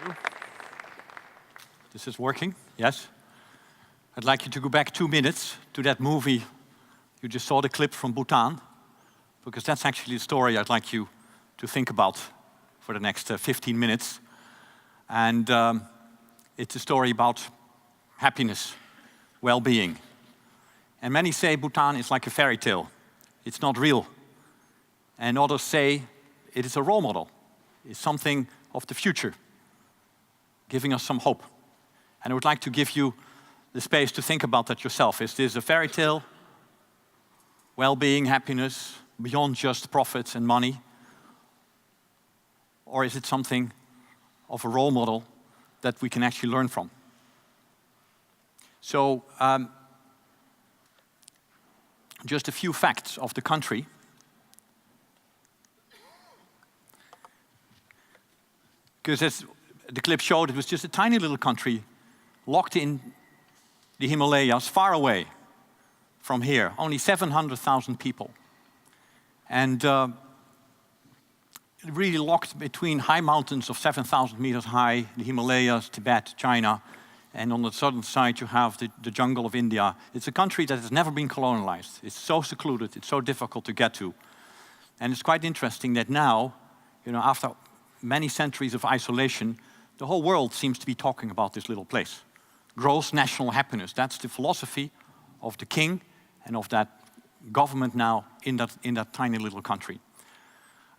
you. This is working, yes? I'd like you to go back 2 minutes to that movie. You just saw the clip from Bhutan, because that's actually the story I'd like you to think about for the next 15 minutes. And it's a story about happiness, well-being. And many say Bhutan is like a fairy tale. It's not real. And others say it is a role model. It's something of the future, giving us some hope. And I would like to give you the space to think about that yourself. Is this a fairy tale, well-being, happiness, beyond just profits and money? Or is it something of a role model that we can actually learn from? So, just a few facts of the country. Because as the clip showed, it was just a tiny little country locked in the Himalayas, far away from here, only 700,000 people. And really locked between high mountains of 7,000 meters high, the Himalayas, Tibet, China, and on the southern side you have the jungle of India. It's a country that has never been colonized. It's so secluded, it's so difficult to get to. And it's quite interesting that now, after many centuries of isolation, the whole world seems to be talking about this little place. Gross national happiness, that's the philosophy of the king and of that government now in that tiny little country.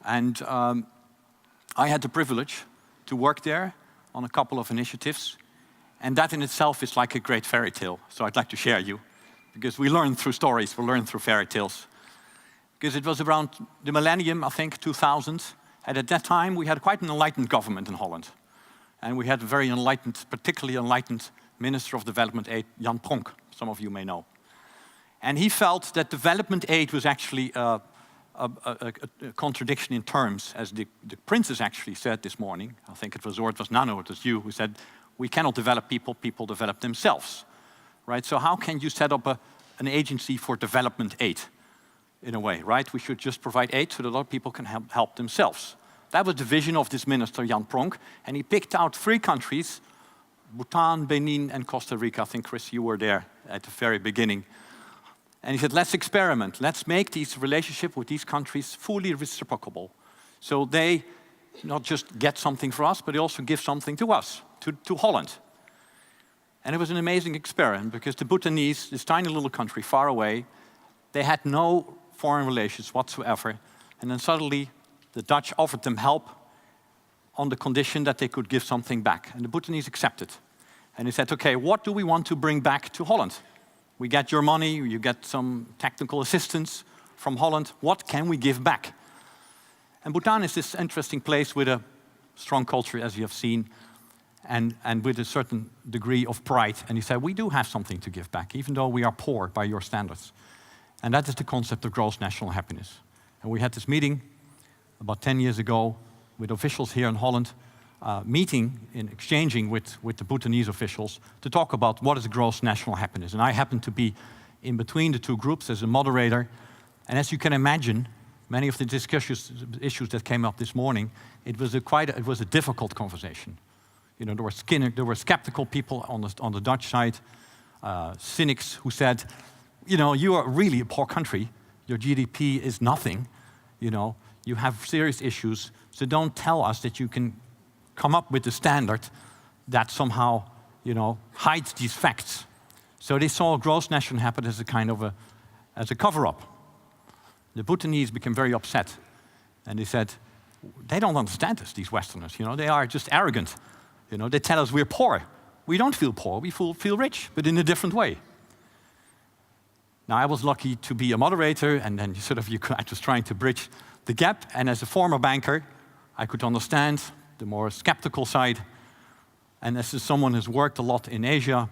And I had the privilege to work there on a couple of initiatives, and that in itself is like a great fairy tale. So I'd like to share you, because we learn through stories, we learn through fairy tales. Because it was around the millennium, I think, 2000, and at that time we had quite an enlightened government in Holland. And we had a very enlightened, particularly enlightened Minister of Development Aid, Jan Pronk, some of you may know. And he felt that development aid was actually a contradiction in terms, as the princess actually said this morning. I think it was, or it was Nano, it was you, who said, we cannot develop people, people develop themselves. Right? So how can you set up an agency for development aid, in a way, right? We should just provide aid so that other people can help themselves. That was the vision of this minister, Jan Pronk, and he picked out 3 countries, Bhutan, Benin, and Costa Rica. I think, Chris, you were there at the very beginning. And he said, let's experiment. Let's make this relationship with these countries fully reciprocable. So they not just get something for us, but they also give something to us, to Holland. And it was an amazing experiment, because the Bhutanese, this tiny little country far away, they had no foreign relations whatsoever. And then suddenly the Dutch offered them help on the condition that they could give something back. And the Bhutanese accepted. And they said, okay, what do we want to bring back to Holland? We get your money, you get some technical assistance from Holland. What can we give back? And Bhutan is this interesting place with a strong culture, as you have seen, and with a certain degree of pride. And he said, we do have something to give back, even though we are poor by your standards. And that is the concept of gross national happiness. And we had this meeting about 10 years ago with officials here in Holland, exchanging with the Bhutanese officials to talk about what is gross national happiness. And I happened to be in between the 2 groups as a moderator. And as you can imagine, many of the issues that came up this morning, it was a difficult conversation. There were skeptical people on the Dutch side, cynics who said, you are really a poor country. Your GDP is nothing. You have serious issues. So don't tell us that you can come up with a standard that somehow, hides these facts. So they saw gross national happiness as a kind of as a cover-up. The Bhutanese became very upset, and they said, they don't understand us, these Westerners. They are just arrogant. They tell us we're poor. We don't feel poor. We feel rich, but in a different way. Now, I was lucky to be a moderator, and then I was trying to bridge the gap. And as a former banker, I could understand the more skeptical side. And as someone who's worked a lot in Asia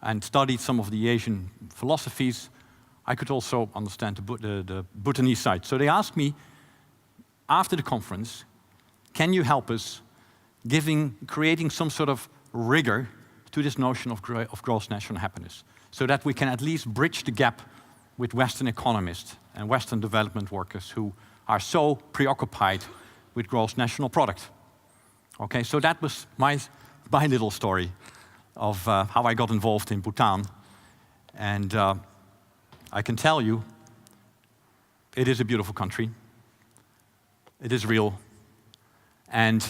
and studied some of the Asian philosophies, I could also understand the Bhutanese side. So they asked me, after the conference, can you help us creating some sort of rigor to this notion of gross national happiness, so that we can at least bridge the gap with Western economists and Western development workers who are so preoccupied with gross national product. Okay, so that was my little story of how I got involved in Bhutan. And I can tell you, it is a beautiful country. It is real. And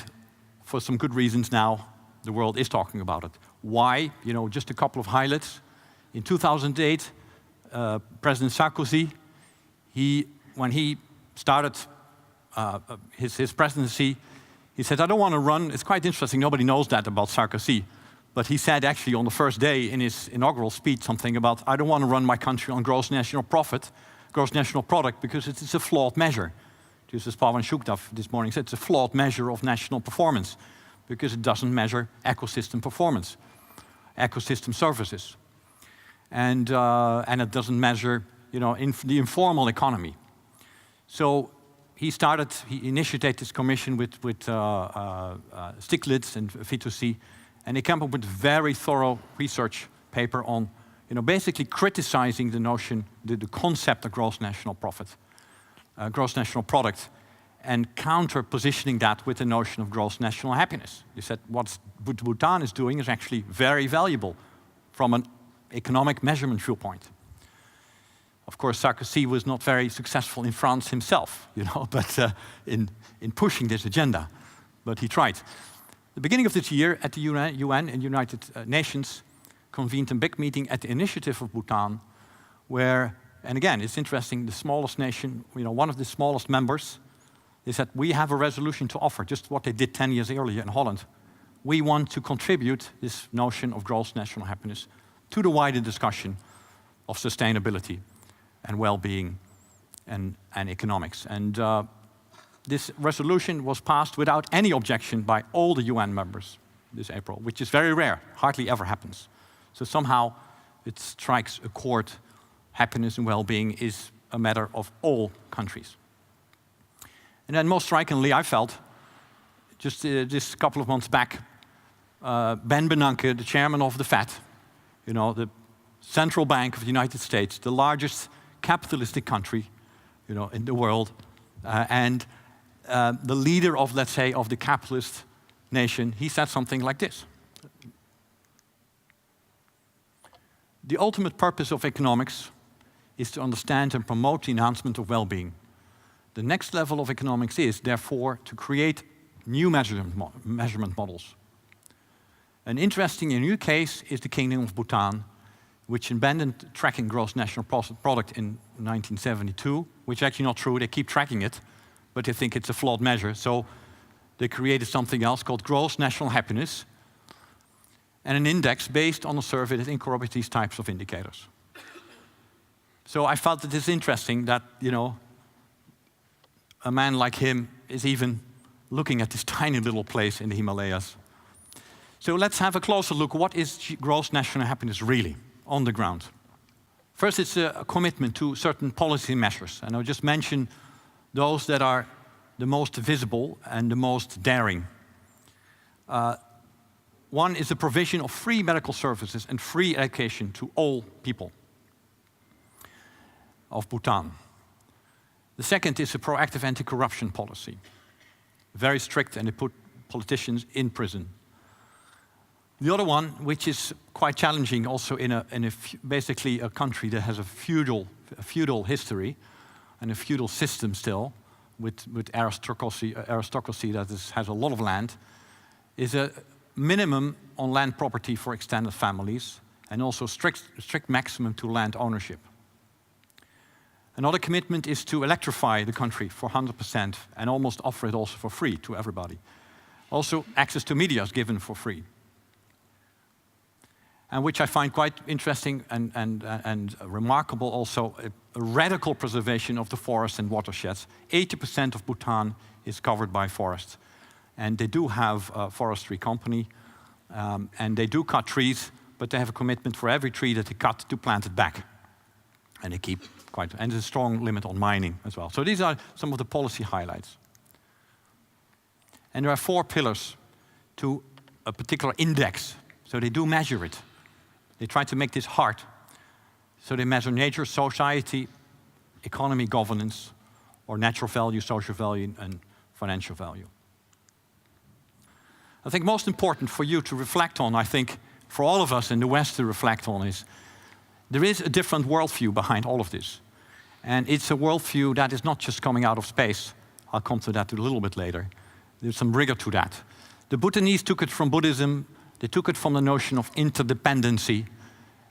for some good reasons now, the world is talking about it. Why? You know, just a couple of highlights. In 2008, President Sarkozy, when he started his presidency, he said, I don't want to run. It's quite interesting. Nobody knows that about Sarkozy. But he said actually on the first day in his inaugural speech something about, I don't want to run my country on gross national product, because it's a flawed measure. Just as Pawan Shukdev this morning said, it's a flawed measure of national performance because it doesn't measure ecosystem performance, ecosystem services. And it doesn't measure, you know, the informal economy. So he initiated this commission with Stiglitz and Fitoussi, and he came up with a very thorough research paper on, you know, basically criticizing the notion, the concept of gross national profit, gross national product, and counter-positioning that with the notion of gross national happiness. He said what Bhutan is doing is actually very valuable from an economic measurement viewpoint. Of course, Sarkozy was not very successful in France himself, you know, but in pushing this agenda. But he tried. The beginning of this year, at the UN and United Nations convened a big meeting at the initiative of Bhutan, where, and again, it's interesting, the smallest nation, you know, one of the smallest members, they said, we have a resolution to offer, just what they did 10 years earlier in Holland. We want to contribute this notion of gross national happiness to the wider discussion of sustainability and well-being and economics. And this resolution was passed without any objection by all the UN members this April, which is very rare, hardly ever happens. So somehow it strikes a chord. Happiness and well-being is a matter of all countries. And then most strikingly, I felt, just this couple of months back, Ben Bernanke, the chairman of the Fed, you know, the central bank of the United States, the largest capitalistic country, you know, in the world, and the leader of, let's say, of the capitalist nation, he said something like this. The ultimate purpose of economics is to understand and promote the enhancement of well-being. The next level of economics is, therefore, to create new measurement models. An interesting and new case is the Kingdom of Bhutan, which abandoned tracking gross national product in 1972, which is actually not true. They keep tracking it, but they think it's a flawed measure. So they created something else called gross national happiness, and an index based on a survey that incorporates these types of indicators. So I felt that it's interesting that, you know, a man like him is even looking at this tiny little place in the Himalayas. So let's have a closer look. What is gross national happiness really on the ground? First, it's a commitment to certain policy measures. And I'll just mention those that are the most visible and the most daring. One is the provision of free medical services and free education to all people of Bhutan. The second is a proactive anti-corruption policy. Very strict, and they put politicians in prison. The other one, which is quite challenging also in basically a country that has a feudal history and a feudal system still, with aristocracy that has a lot of land, is a minimum on land property for extended families, and also strict maximum to land ownership. Another commitment is to electrify the country for 100% and almost offer it also for free to everybody. Also, access to media is given for free. And which I find quite interesting and remarkable also, a radical preservation of the forests and watersheds. 80% of Bhutan is covered by forests. And they do have a forestry company, and they do cut trees, but they have a commitment for every tree that they cut to plant it back. And they keep and there's a strong limit on mining as well. So these are some of the policy highlights. And there are 4 pillars to a particular index. So they do measure it. They try to make this hard. So they measure nature, society, economy, governance, or natural value, social value, and financial value. I think most important for you to reflect on, I think for all of us in the West to reflect on, is there is a different worldview behind all of this. And it's a worldview that is not just coming out of space. I'll come to that a little bit later. There's some rigor to that. The Bhutanese took it from Buddhism, they took it from the notion of interdependency,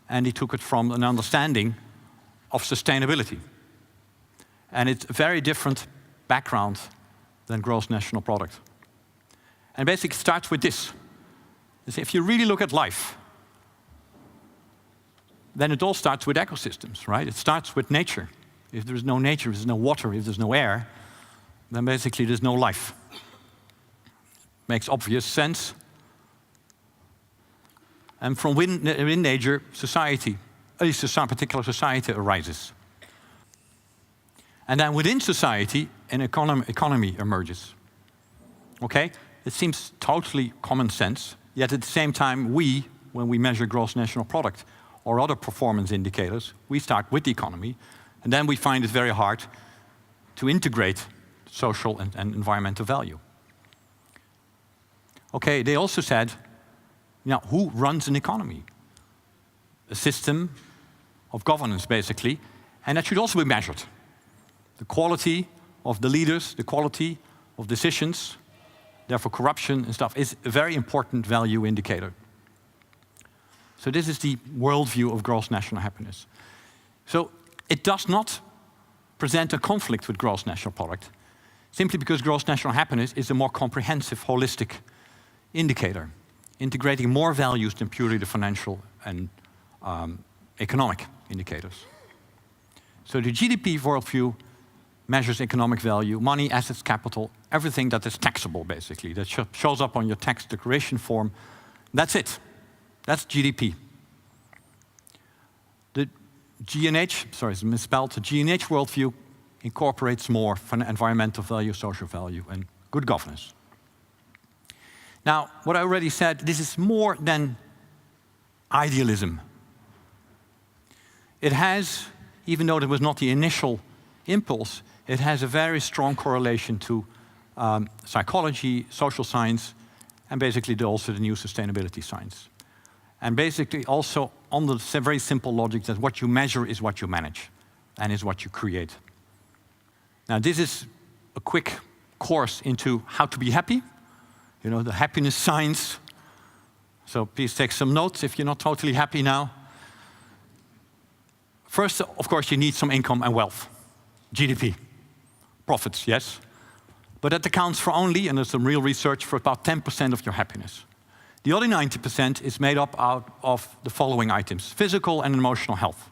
and they took it from an understanding of sustainability. And it's a very different background than gross national product. And basically it starts with this. If you really look at life, then it all starts with ecosystems, right? It starts with nature. If there's no nature, if there's no water, if there's no air, then basically there's no life. Makes obvious sense. And from within nature, society, a particular society arises. And then within society, an economy emerges. Okay? It seems totally common sense, yet at the same time, when we measure gross national product or other performance indicators, we start with the economy, and then we find it very hard to integrate social and environmental value. Okay, they also said, now, who runs an economy? A system of governance, basically, and that should also be measured. The quality of the leaders, the quality of decisions, therefore corruption and stuff, is a very important value indicator. So this is the worldview of gross national happiness. So it does not present a conflict with gross national product, simply because gross national happiness is a more comprehensive, holistic indicator, integrating more values than purely the financial and economic indicators. So the GDP worldview measures economic value, money, assets, capital, everything that is taxable, basically, that shows up on your tax declaration form. That's it. That's GDP. The GNH, sorry, it's misspelled, the GNH worldview incorporates more environmental value, social value, and good governance. Now, what I already said, this is more than idealism. It has, even though it was not the initial impulse, it has a very strong correlation to psychology, social science, and basically also the new sustainability science. And basically also on the very simple logic that what you measure is what you manage and is what you create. Now, this is a quick course into how to be happy, you know, the happiness science. So please take some notes if you're not totally happy now. First, of course, you need some income and wealth. GDP, profits, yes. But that accounts for only, and there's some real research, for about 10% of your happiness. The other 90% is made up out of the following items: physical and emotional health,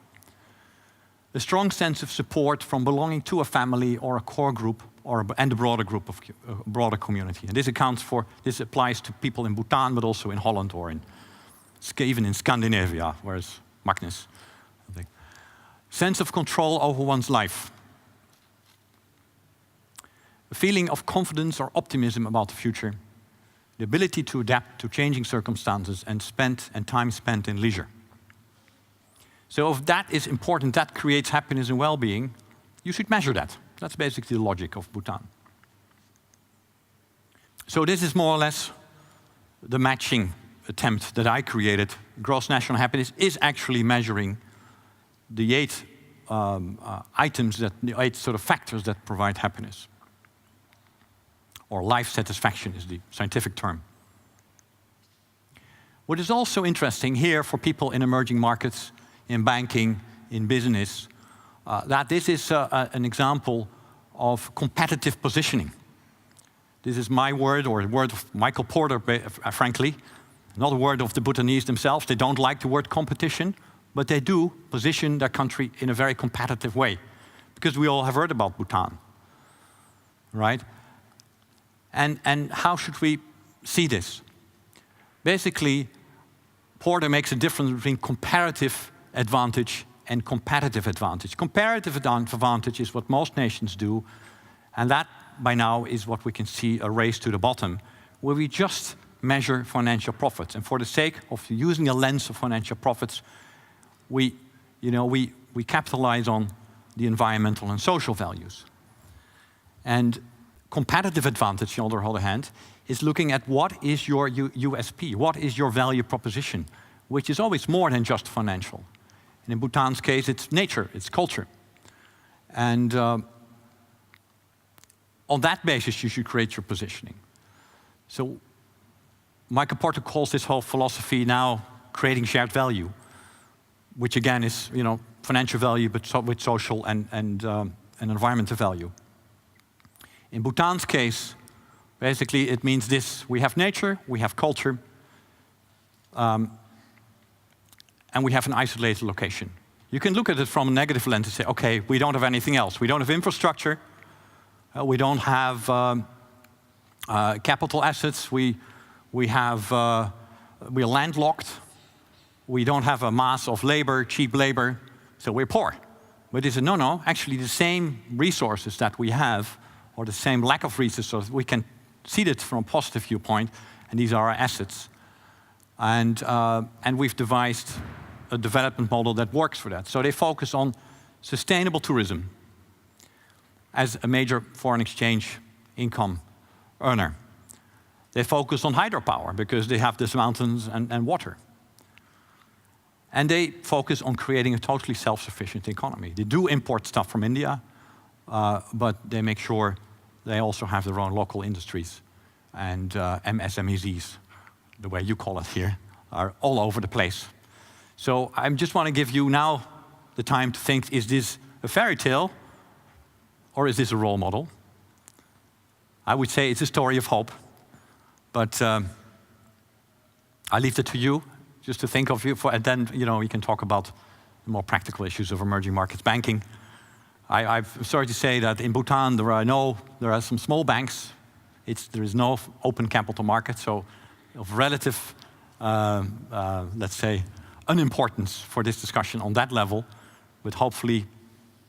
a strong sense of support from belonging to a family or a core group, and a broader group of broader community. And this applies to people in Bhutan, but also in Holland or even in Scandinavia, whereas Magnus, I think. Sense of control over one's life. A feeling of confidence or optimism about the future. The ability to adapt to changing circumstances and time spent in leisure. So if that is important, that creates happiness and well-being, you should measure that. That's basically the logic of Bhutan. So this is more or less the matching attempt that I created. Gross national happiness is actually measuring the 8 items, the 8 sort of factors that provide happiness. Or life satisfaction is the scientific term. What is also interesting here for people in emerging markets, in banking, in business, that this is an example of competitive positioning. This is my word, or the word of Michael Porter, frankly, not a word of the Bhutanese themselves. They don't like the word competition, but they do position their country in a very competitive way, because we all have heard about Bhutan, right? And how should we see this? Basically, Porter makes a difference between comparative advantage and competitive advantage. Comparative advantage is what most nations do, and that, by now, is what we can see a race to the bottom, where we just measure financial profits. And for the sake of using a lens of financial profits, we capitalize on the environmental and social values. And competitive advantage, on the other hand, is looking at what is your USP, what is your value proposition, which is always more than just financial. And in Bhutan's case, it's nature, it's culture. And on that basis, you should create your positioning. So Michael Porter calls this whole philosophy now creating shared value, which again is financial value, but with social and environmental value. In Bhutan's case, basically it means this: we have nature, we have culture, and we have an isolated location. You can look at it from a negative lens and say, okay, we don't have anything else. We don't have infrastructure, we don't have capital assets, we're landlocked, we don't have a mass of labor, cheap labor, so we're poor. But they said, no, actually the same resources that we have, or the same lack of resources, we can see it from a positive viewpoint, and these are our assets. And we've devised a development model that works for that. So they focus on sustainable tourism as a major foreign exchange income earner. They focus on hydropower because they have these mountains and water. And they focus on creating a totally self-sufficient economy. They do import stuff from India, but they make sure they also have their own local industries. And MSMEs, the way you call it here, are all over the place. So I just want to give you now the time to think, is this a fairy tale or is this a role model? I would say it's a story of hope, but I leave it to you just to think of you, and then we can talk about the more practical issues of emerging markets banking. I'm sorry to say that in Bhutan there are some small banks. There is no open capital market, so of relative, let's say, unimportance for this discussion on that level, but hopefully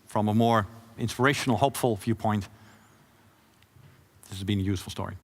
from a more inspirational, hopeful viewpoint, this has been a useful story.